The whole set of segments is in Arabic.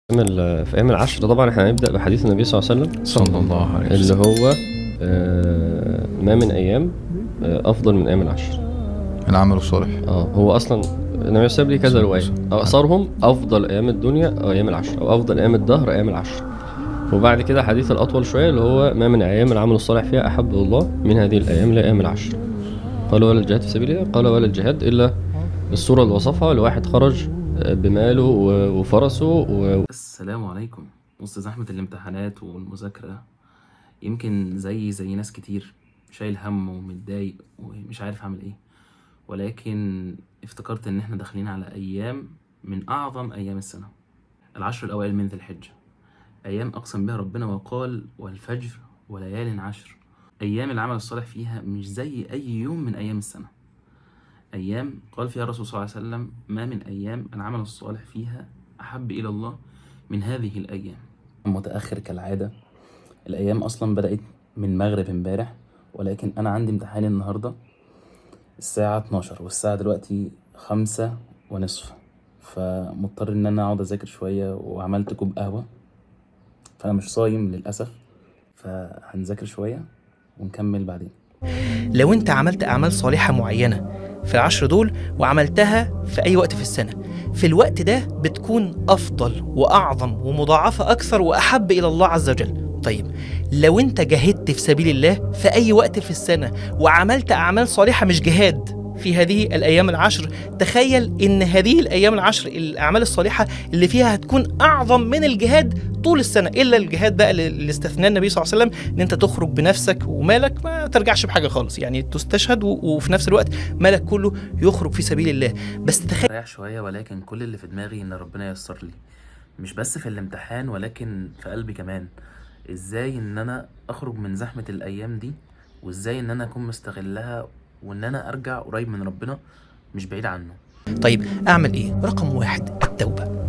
في أيام العشر طبعا احنا هنبدأ بحديث النبي صلى الله عليه وسلم صلى الله عليه اللي وسلم. هو ما من أيام أفضل من أيام العشر. العمل الصالح. هو أصلا النبي صلى الله عليه وسلم ليه كذا رواية، أقصرهم أفضل أيام الدنيا أو أيام العشر، أو أفضل أيام الدهر أيام العشر. وبعد كده حديث الأطول شوية اللي هو ما من أيام العمل الصالح فيها أحب الله من هذه الأيام لأيام العشر. قال ولا الجهاد في سبيل الله، قال ولا الجهاد إلا الصورة اللي وصفها لواحد خرج بماله وفرسه السلام عليكم. وسط زحمة الامتحانات والمذاكرة يمكن زي ناس كتير شايل هم ومتضايق ومش عارف اعمل ايه، ولكن افتكرت ان احنا داخلين على ايام من اعظم ايام السنة، العشر الاوائل من ذي الحجة، ايام اقسم بها ربنا وقال والفجر وليال عشر. ايام العمل الصالح فيها مش زي اي يوم من ايام السنة، ايام قال فيها الرسول صلى الله عليه وسلم ما من ايام العمل الصالح فيها احب الى الله من هذه الايام. متاخر كالعاده، الايام اصلا بدات من مغرب امبارح، ولكن انا عندي امتحان النهارده الساعه 12 والساعه دلوقتي 5:30، فمضطر ان انا اقعد اذاكر شويه، وعملت كوب قهوه فانا مش صايم للاسف، فهنذاكر شويه ونكمل بعدين. لو انت عملت اعمال صالحة معينة في العشر دول وعملتها في اي وقت في السنة، في الوقت ده بتكون افضل واعظم ومضاعفة اكثر واحب الى الله عز وجل. طيب لو انت جاهدت في سبيل الله في اي وقت في السنة وعملت اعمال صالحة مش جهاد في هذه الايام العشر، تخيل ان هذه الايام العشر الاعمال الصالحة اللي فيها هتكون اعظم من الجهاد طول السنة، الا الجهاد بقى اللي استثناه النبي صلى الله عليه وسلم، ان انت تخرج بنفسك ومالك ما ترجعش بحاجة خالص، يعني تستشهد وفي نفس الوقت مالك كله يخرج في سبيل الله. بس تخيل رايح شويه، ولكن كل اللي في دماغي ان ربنا ييسر لي، مش بس في الامتحان ولكن في قلبي كمان، ازاي ان انا اخرج من زحمة الايام دي، وازاي ان انا اكون مستغلها، وان انا ارجع قريب من ربنا مش بعيد عنه. طيب اعمل ايه؟ رقم واحد التوبة.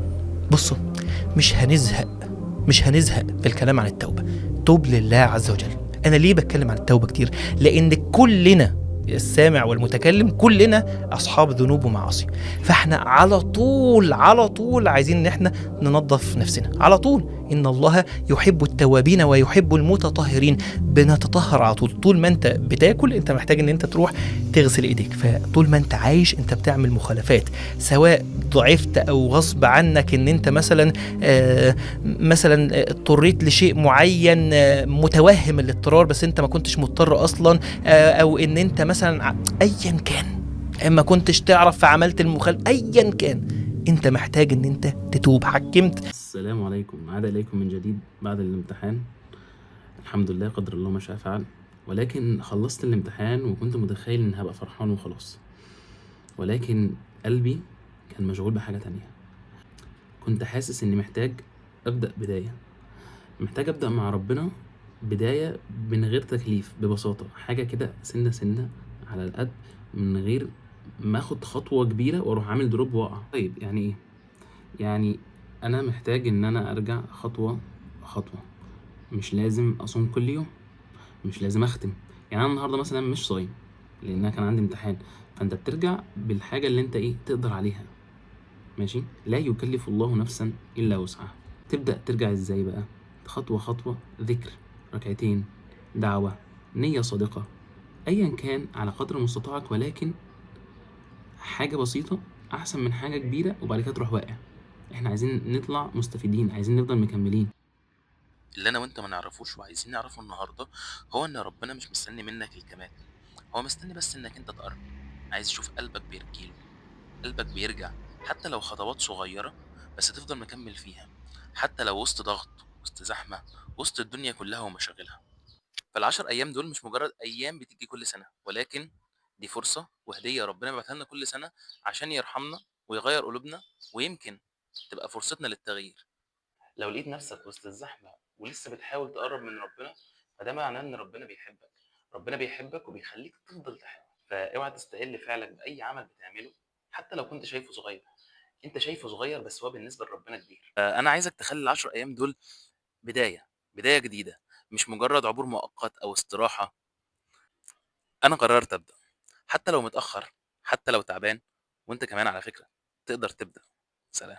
بصوا، مش هنزهق في الكلام عن التوبة. توب لله عز وجل. أنا ليه بتكلم عن التوبة كتير؟ لأن كلنا، السامع والمتكلم، كلنا أصحاب ذنوب ومعاصي، فاحنا على طول عايزين ان احنا ننظف نفسنا على طول. إن الله يحب التوابين ويحب المتطهرين. بنتطهر على طول ما انت بتاكل انت محتاج ان انت تروح تغسل ايديك، فطول ما انت عايش انت بتعمل مخالفات، سواء ضعفت او غصب عنك ان انت مثلا اضطريت لشيء معين، متوهم الاضطرار بس انت ما كنتش مضطر اصلا، او ان انت مثلا ايا كان ما كنتش تعرف فعملت المخالفه، ايا كان انت محتاج ان انت تتوب. حكمت. السلام عليكم، عاد اليكم من جديد بعد الامتحان. الحمد لله، قدر الله ما شاء فعل، ولكن خلصت الامتحان وكنت متخيل ان هبقى فرحان وخلاص، ولكن قلبي كان مشغول بحاجة تانية. كنت حاسس اني محتاج ابدأ بداية، محتاج ابدأ مع ربنا بداية من غير تكليف، ببساطة حاجة كده سنة سنة على القد، من غير ما اخد خطوة كبيرة واروح عامل دروب واقع. طيب يعني ايه؟ يعني انا محتاج ان انا ارجع خطوة خطوة، مش لازم اصوم كل يوم، مش لازم اختم. يعني انا النهارده مثلا مش صايم لان كان عندي امتحان، فانت بترجع بالحاجة اللي انت تقدر عليها، ماشي؟ لا يكلف الله نفسا الا وسعها. تبدأ ترجع ازاي بقى؟ خطوة خطوة، ذكر، ركعتين، دعوة، نية صادقة، ايا كان على قدر مستطاعك، ولكن حاجة بسيطة احسن من حاجة كبيرة وبعد كده تروح واقع. احنا عايزين نطلع مستفيدين، عايزين نفضل مكملين. اللي انا وانت ما نعرفوش وعايزين نعرفه النهارده هو ان ربنا مش مستني منك الكمال، هو مستني بس انك انت تقرب، عايز يشوف قلبك بيرجيله، قلبك بيرجع، حتى لو خطوات صغيرة بس تفضل مكمل فيها، حتى لو وسط ضغط، وسط زحمة، وسط الدنيا كلها ومشاغلها. فالعشر أيام دول مش مجرد أيام بتيجي كل سنة، ولكن دي فرصة وهدية ربنا بيبعتها لنا كل سنة عشان يرحمنا ويغير قلوبنا، ويمكن تبقى فرصتنا للتغيير. لو لقيت نفسك وسط الزحمة ولسه بتحاول تقرب من ربنا، فده معناه إن ربنا بيحبك، ربنا بيحبك وبيخليك تفضل تحاول. فاوعى تستقل فعلك بأي عمل بتعمله، حتى لو كنت شايفه صغير. انت شايفه صغير بس هو بالنسبه لربنا كبير. انا عايزك تخلي العشر ايام دول بدايه جديده، مش مجرد عبور مؤقت او استراحه. انا قررت ابدا، حتى لو متاخر، حتى لو تعبان، وانت كمان على فكره تقدر تبدا. سلام.